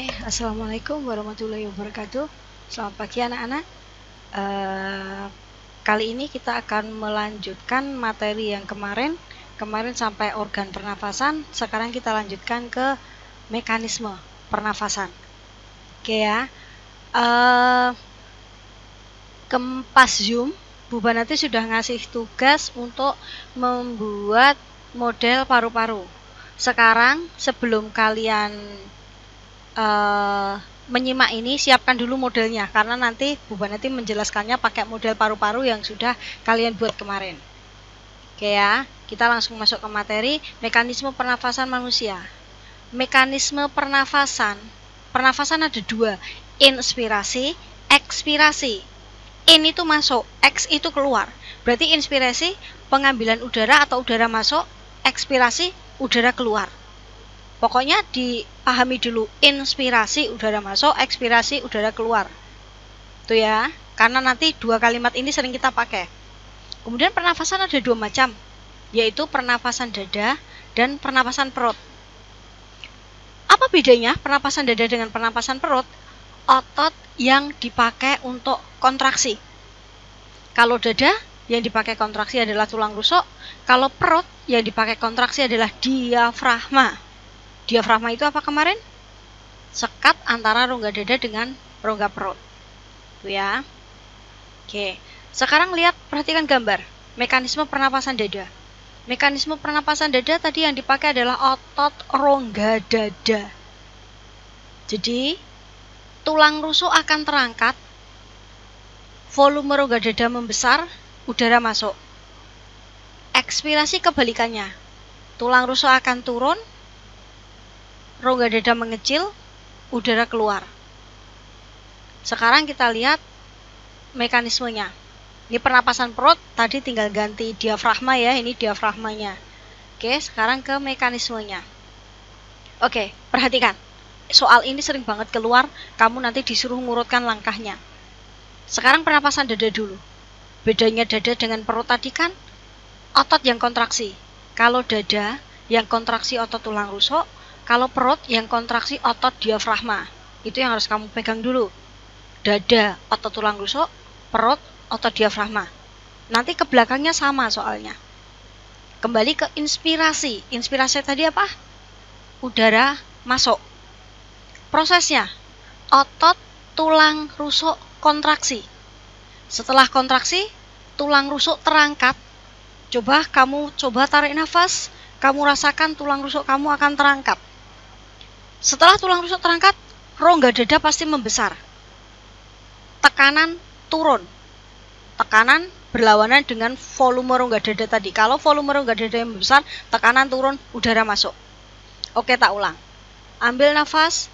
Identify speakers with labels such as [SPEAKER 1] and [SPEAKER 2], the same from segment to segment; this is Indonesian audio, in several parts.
[SPEAKER 1] Assalamualaikum warahmatullahi wabarakatuh. Selamat pagi anak-anak. Kali ini kita akan melanjutkan materi yang kemarin sampai organ pernafasan. Sekarang kita lanjutkan ke mekanisme pernafasan. Ya. Pas Zoom, Bu Banati sudah ngasih tugas untuk membuat model paru-paru. Sekarang sebelum kalian menyimak ini, siapkan dulu modelnya, karena nanti Bu Banati menjelaskannya pakai model paru-paru yang sudah kalian buat kemarin. Oke ya, kita langsung masuk ke materi mekanisme pernafasan manusia. Mekanisme pernafasan ada dua, inspirasi, ekspirasi. In itu masuk, X itu keluar. Berarti inspirasi pengambilan udara atau udara masuk, ekspirasi udara keluar. Pokoknya dipahami dulu, inspirasi udara masuk, ekspirasi udara keluar. Tuh ya, karena nanti dua kalimat ini sering kita pakai. Kemudian pernafasan ada dua macam, yaitu pernafasan dada dan pernafasan perut. Apa bedanya pernapasan dada dengan pernapasan perut? Otot yang dipakai untuk kontraksi. Kalau dada yang dipakai kontraksi adalah tulang rusuk, kalau perut yang dipakai kontraksi adalah diafragma. Diafragma itu apa kemarin? Sekat antara rongga dada dengan rongga perut. Tuh ya. Oke. Sekarang perhatikan gambar. Mekanisme pernapasan dada. Mekanisme pernapasan dada tadi yang dipakai adalah otot rongga dada. Jadi, tulang rusuk akan terangkat, volume rongga dada membesar, udara masuk. Ekspirasi kebalikannya. Tulang rusuk akan turun, rongga dada mengecil, udara keluar. Sekarang kita lihat mekanismenya. Ini pernapasan perut, tadi tinggal ganti diafragma ya, ini diafragmanya. Oke, sekarang ke mekanismenya. Oke, perhatikan. Soal ini sering banget keluar, kamu nanti disuruh ngurutkan langkahnya. Sekarang pernapasan dada dulu. Bedanya dada dengan perut tadi kan otot yang kontraksi. Kalau dada yang kontraksi otot tulang rusuk, kalau perut yang kontraksi otot diafragma. Itu yang harus kamu pegang dulu. Dada otot tulang rusuk, perut otot diafragma. Nanti ke belakangnya sama soalnya. Kembali ke inspirasi. Inspirasi tadi apa? Udara masuk. Prosesnya, otot tulang rusuk kontraksi. Setelah kontraksi, tulang rusuk terangkat. Kamu tarik nafas, kamu rasakan tulang rusuk kamu akan terangkat. Setelah tulang rusuk terangkat, rongga dada pasti membesar. Tekanan turun. Tekanan berlawanan dengan volume rongga dada tadi. Kalau volume rongga dada yang membesar, tekanan turun, udara masuk. Oke, tak ulang. Ambil nafas,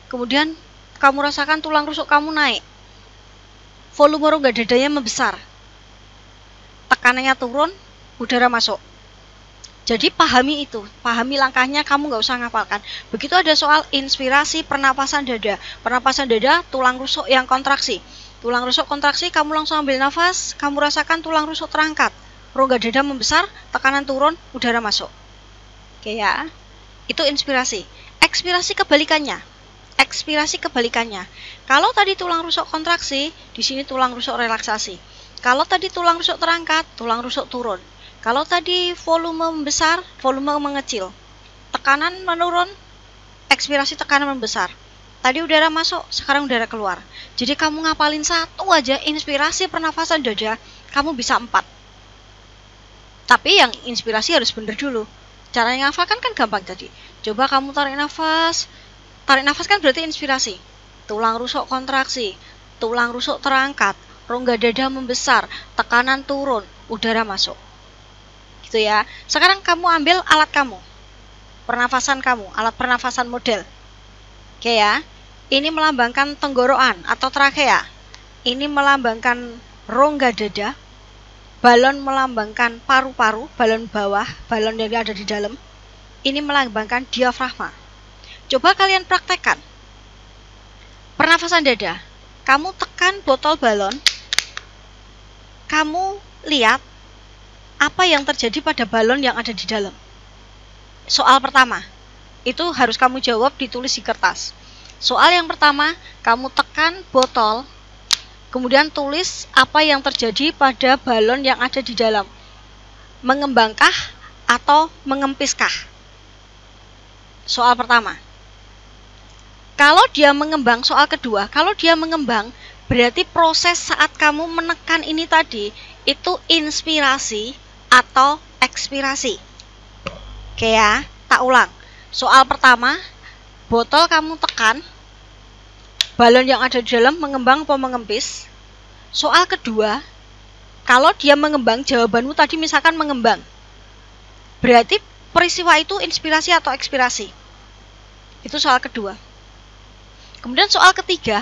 [SPEAKER 1] kemudian kamu rasakan tulang rusuk kamu naik. Volume rongga dadanya membesar. Tekanannya turun, udara masuk. Jadi pahami itu, pahami langkahnya, kamu nggak usah ngapalkan. Begitu ada soal inspirasi pernapasan dada. Pernapasan dada, tulang rusuk yang kontraksi. Tulang rusuk kontraksi, kamu langsung ambil nafas, kamu rasakan tulang rusuk terangkat. Rongga dada membesar, tekanan turun, udara masuk. Oke ya, itu inspirasi. Ekspirasi kebalikannya. Kalau tadi tulang rusuk kontraksi, di sini tulang rusuk relaksasi. Kalau tadi tulang rusuk terangkat, tulang rusuk turun. Kalau tadi volume membesar, volume mengecil. Tekanan menurun, ekspirasi tekanan membesar. Tadi udara masuk, sekarang udara keluar. Jadi kamu ngapalin satu aja, inspirasi pernafasan dada, kamu bisa 4. Tapi yang inspirasi harus bener dulu. Cara yang ngafalkan kan gampang tadi. Coba kamu tarik nafas. Tarik nafas kan berarti inspirasi. Tulang rusuk kontraksi, tulang rusuk terangkat, rongga dada membesar, tekanan turun, udara masuk. Gitu ya. Sekarang kamu ambil alat kamu. Pernafasan kamu, alat pernafasan model. Oke ya. Ini melambangkan tenggorokan atau trakea. Ini melambangkan rongga dada. Balon melambangkan paru-paru, balon bawah, balon yang ada di dalam. Ini melambangkan diafragma. Coba kalian praktekkan. Pernafasan dada. Kamu tekan botol balon. Kamu lihat apa yang terjadi pada balon yang ada di dalam. Soal pertama. Itu harus kamu jawab, ditulis di kertas. Soal yang pertama, kamu tekan botol, kemudian tulis apa yang terjadi pada balon yang ada di dalam. Mengembangkah atau mengempiskah? Soal pertama. Kalau dia mengembang, soal kedua, kalau dia mengembang, berarti proses saat kamu menekan ini tadi, itu inspirasi atau ekspirasi. Oke ya, tak ulang. Soal pertama, botol kamu tekan, balon yang ada di dalam mengembang atau mengempis. Soal kedua, kalau dia mengembang, jawabanmu tadi misalkan mengembang, berarti peristiwa itu inspirasi atau ekspirasi. Itu soal kedua. Kemudian soal ketiga,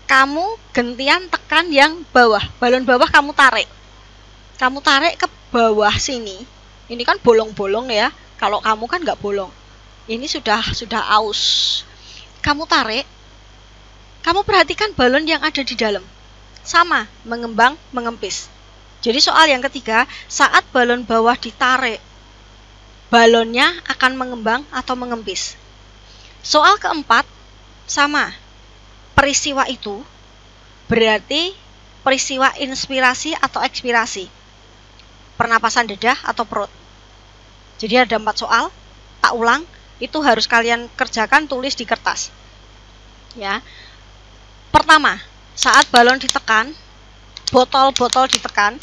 [SPEAKER 1] kamu gantian tekan yang bawah, balon bawah kamu tarik. Kamu tarik ke bawah sini. Ini kan bolong-bolong ya. Kalau kamu kan nggak bolong. Ini sudah aus. Kamu tarik, kamu perhatikan balon yang ada di dalam. Sama, mengembang, mengempis. Jadi soal yang ketiga, saat balon bawah ditarik, balonnya akan mengembang atau mengempis. Soal keempat, sama. Peristiwa itu berarti peristiwa inspirasi atau ekspirasi. Pernapasan dada atau perut. Jadi ada 4 soal, tak ulang. Itu harus kalian kerjakan, tulis di kertas. Ya. Pertama, saat balon ditekan, botol-botol ditekan,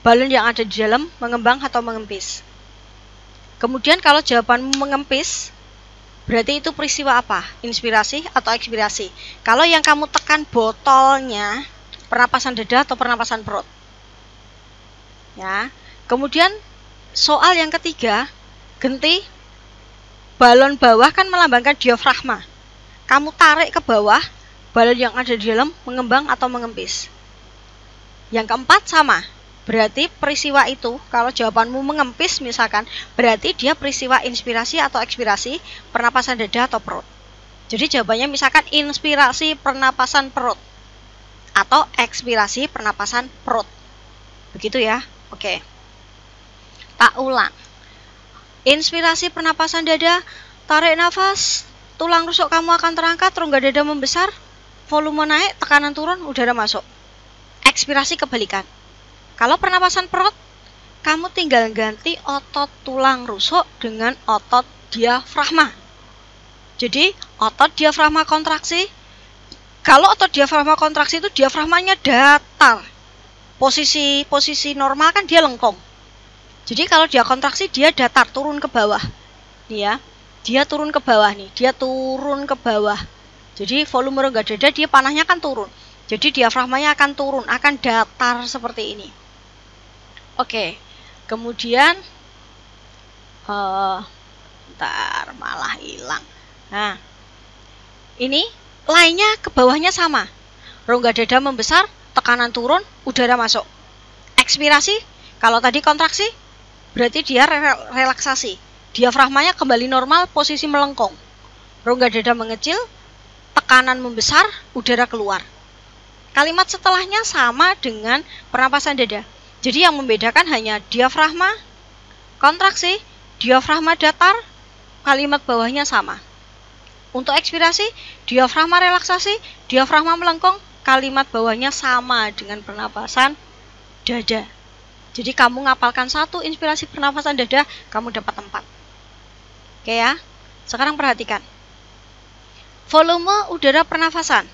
[SPEAKER 1] balon yang ada di dalam mengembang atau mengempis. Kemudian kalau jawabanmu mengempis, berarti itu peristiwa apa? Inspirasi atau ekspirasi? Kalau yang kamu tekan botolnya, pernapasan dada atau pernapasan perut. Ya. Kemudian soal yang ketiga, genti. Balon bawah kan melambangkan diafragma. Kamu tarik ke bawah, balon yang ada di dalam mengembang atau mengempis. Yang keempat sama. Berarti peristiwa itu, kalau jawabanmu mengempis misalkan, berarti dia peristiwa inspirasi atau ekspirasi, pernapasan dada atau perut. Jadi jawabannya misalkan inspirasi pernapasan perut atau ekspirasi pernapasan perut. Begitu ya. Oke. Tak ulang. Inspirasi pernapasan dada, tarik nafas, tulang rusuk kamu akan terangkat, rongga dada membesar, volume naik, tekanan turun, udara masuk. Ekspirasi kebalikan. Kalau pernapasan perut, kamu tinggal ganti otot tulang rusuk dengan otot diafragma. Jadi otot diafragma kontraksi. Kalau otot diafragma kontraksi itu diafragmanya datar. Posisi normal kan dia lengkung. Jadi kalau dia kontraksi, dia datar, turun ke bawah. Nih ya, dia turun ke bawah nih, dia turun ke bawah. Jadi volume rongga dada dia panahnya kan turun. Jadi diafragmanya akan turun, akan datar seperti ini. Oke, kemudian, bentar, malah hilang. Nah, ini lainnya ke bawahnya sama. Rongga dada membesar, tekanan turun, udara masuk. Ekspirasi, kalau tadi kontraksi, berarti dia relaksasi. Diafragmanya kembali normal, posisi melengkung. Rongga dada mengecil, tekanan membesar, udara keluar. Kalimat setelahnya sama dengan pernapasan dada. Jadi yang membedakan hanya diafragma, kontraksi, diafragma datar, kalimat bawahnya sama. Untuk ekspirasi, diafragma relaksasi, diafragma melengkung, kalimat bawahnya sama dengan pernapasan dada. Jadi kamu ngapalkan 1 inspirasi pernapasan dada, kamu dapat 4. Oke ya. Sekarang perhatikan. Volume udara pernafasan.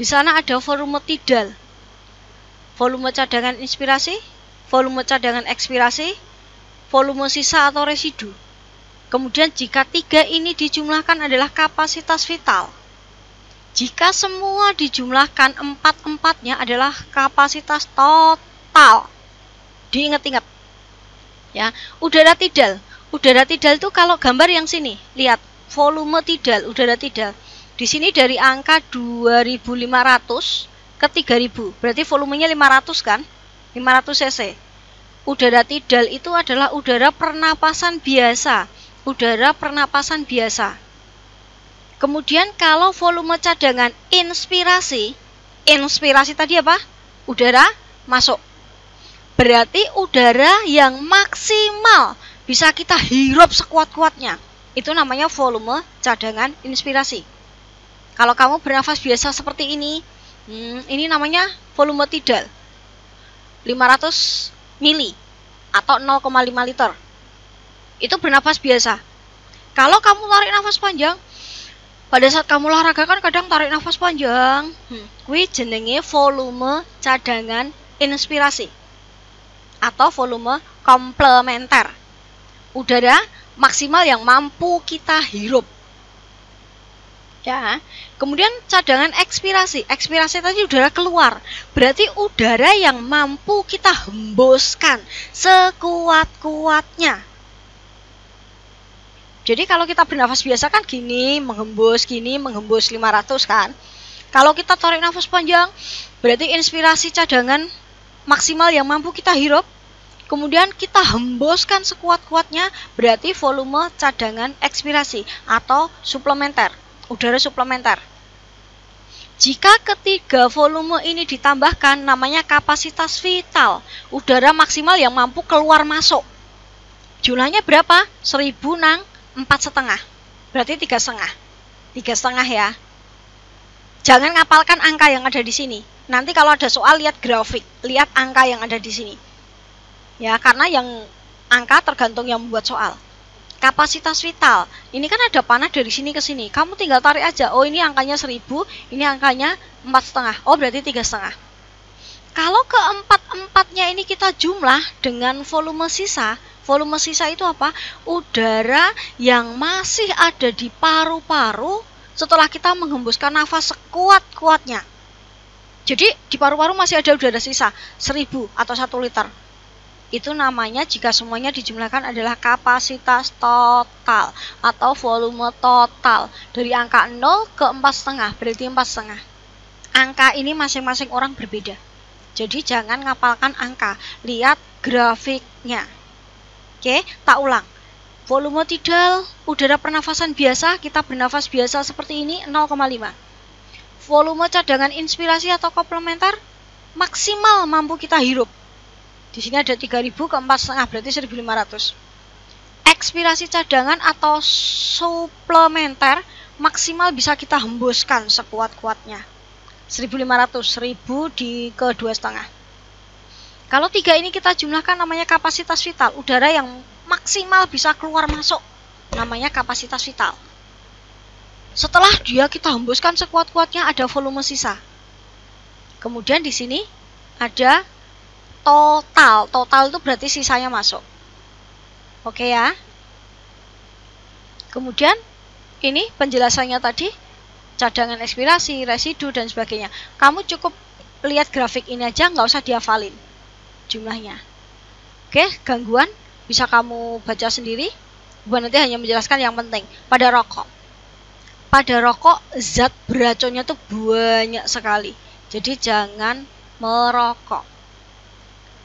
[SPEAKER 1] Di sana ada volume tidal. Volume cadangan inspirasi, volume cadangan ekspirasi, volume sisa atau residu. Kemudian jika 3 ini dijumlahkan adalah kapasitas vital. Jika semua dijumlahkan 4-4-nya adalah kapasitas total. Diingat-ingat. Ya, udara tidal. Udara tidal itu kalau gambar yang sini, lihat volume tidal, udara tidal. Di sini dari angka 2500 ke 3000. Berarti volumenya 500 kan? 500 cc. Udara tidal itu adalah udara pernapasan biasa. Udara pernapasan biasa. Kemudian kalau volume cadangan inspirasi, inspirasi tadi apa? Udara masuk. Berarti udara yang maksimal bisa kita hirup sekuat-kuatnya. Itu namanya volume cadangan inspirasi. Kalau kamu bernafas biasa seperti ini namanya volume tidal 500 mili atau 0,5 liter. Itu bernafas biasa. Kalau kamu tarik nafas panjang, pada saat kamu olahraga kan kadang tarik nafas panjang, kuwi jenenge volume cadangan inspirasi atau volume komplementer. Udara maksimal yang mampu kita hirup. Ya. Kemudian cadangan ekspirasi. Ekspirasi tadi udara keluar. Berarti udara yang mampu kita hembuskan sekuat-kuatnya. Jadi kalau kita bernafas biasa kan gini, menghembus 500 kan. Kalau kita tarik nafas panjang, berarti inspirasi cadangan maksimal yang mampu kita hirup. Kemudian kita hembuskan sekuat-kuatnya, berarti volume cadangan ekspirasi atau suplementer, udara suplementer. Jika ketiga volume ini ditambahkan, namanya kapasitas vital, udara maksimal yang mampu keluar masuk. Jumlahnya berapa? 1000 nang 4,5, berarti 3,5. 3,5 ya. Jangan ngapalkan angka yang ada di sini. Nanti kalau ada soal lihat grafik, lihat angka yang ada di sini. Ya, karena yang angka tergantung yang membuat soal. Kapasitas vital, ini kan ada panah dari sini ke sini. Kamu tinggal tarik aja. Oh, ini angkanya 1000, ini angkanya 4,5. Oh, berarti 3,5. Kalau keempat-empatnya ini kita jumlah dengan volume sisa. Volume sisa itu apa? Udara yang masih ada di paru-paru setelah kita menghembuskan nafas sekuat-kuatnya. Jadi di paru-paru masih ada udara sisa 1000 atau 1 liter. Itu namanya jika semuanya dijumlahkan adalah kapasitas total atau volume total. Dari angka 0 ke 4,5 berarti 4,5. Angka ini masing-masing orang berbeda. Jadi jangan ngapalkan angka, lihat grafiknya. Oke, tak ulang. Volume tidal, udara pernafasan biasa, kita bernafas biasa seperti ini 0,5. Volume cadangan inspirasi atau komplementer maksimal mampu kita hirup. Di sini ada 3000 ke 4,5 berarti 1500. Ekspirasi cadangan atau suplementer maksimal bisa kita hembuskan sekuat-kuatnya. 1500, 1000 ke 2,5. Kalau 3 ini kita jumlahkan namanya kapasitas vital, udara yang maksimal bisa keluar masuk, namanya kapasitas vital. Setelah dia kita hembuskan sekuat-kuatnya ada volume sisa. Kemudian di sini ada total. Total itu berarti sisanya masuk. Oke ya. Kemudian ini penjelasannya tadi, cadangan ekspirasi, residu dan sebagainya. Kamu cukup lihat grafik ini aja, nggak usah dihafalin jumlahnya. Oke, gangguan bisa kamu baca sendiri. Gua nanti hanya menjelaskan yang penting. Pada rokok zat beracunnya tuh banyak sekali. Jadi jangan merokok.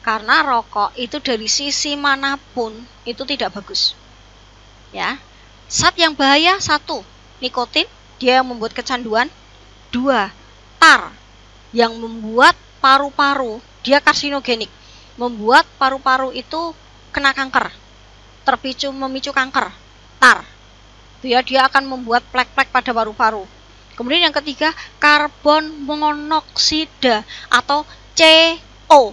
[SPEAKER 1] Karena rokok itu dari sisi manapun itu tidak bagus. Ya. Zat yang bahaya 1, nikotin, dia yang membuat kecanduan. 2, tar yang membuat paru-paru, dia karsinogenik, membuat paru-paru itu kena kanker, memicu kanker. Tar. Ya, dia akan membuat plek-plek pada paru-paru. Kemudian yang ketiga, karbon monoksida atau CO.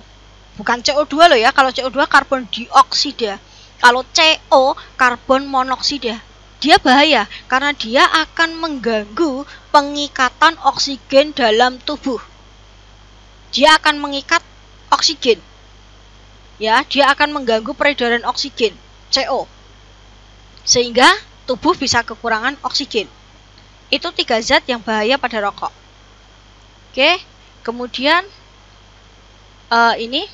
[SPEAKER 1] Bukan CO2 loh ya, kalau CO2 karbon dioksida. Kalau CO, karbon monoksida. Dia bahaya karena dia akan mengganggu pengikatan oksigen dalam tubuh. Dia akan mengikat oksigen. Ya, dia akan mengganggu peredaran oksigen, CO. Sehingga tubuh bisa kekurangan oksigen. Itu 3 zat yang bahaya pada rokok. Oke, kemudian ini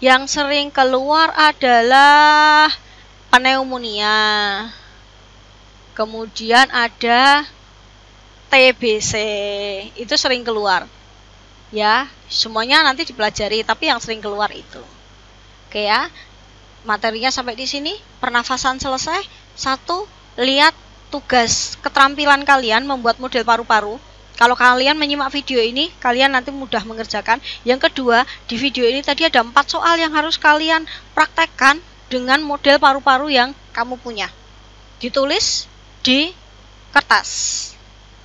[SPEAKER 1] yang sering keluar adalah pneumonia. Kemudian ada TBC. Itu sering keluar. Ya, semuanya nanti dipelajari, tapi yang sering keluar itu. Oke ya. Materinya sampai di sini, pernafasan selesai. 1, lihat tugas keterampilan kalian membuat model paru-paru. Kalau kalian menyimak video ini, kalian nanti mudah mengerjakan. Yang kedua, di video ini tadi ada 4 soal yang harus kalian praktekkan dengan model paru-paru yang kamu punya. ditulis di kertas,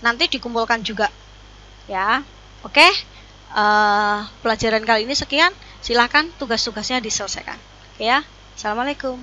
[SPEAKER 1] nanti dikumpulkan juga ya. Oke, pelajaran kali ini sekian, silahkan tugas-tugasnya diselesaikan. Oke ya, assalamualaikum.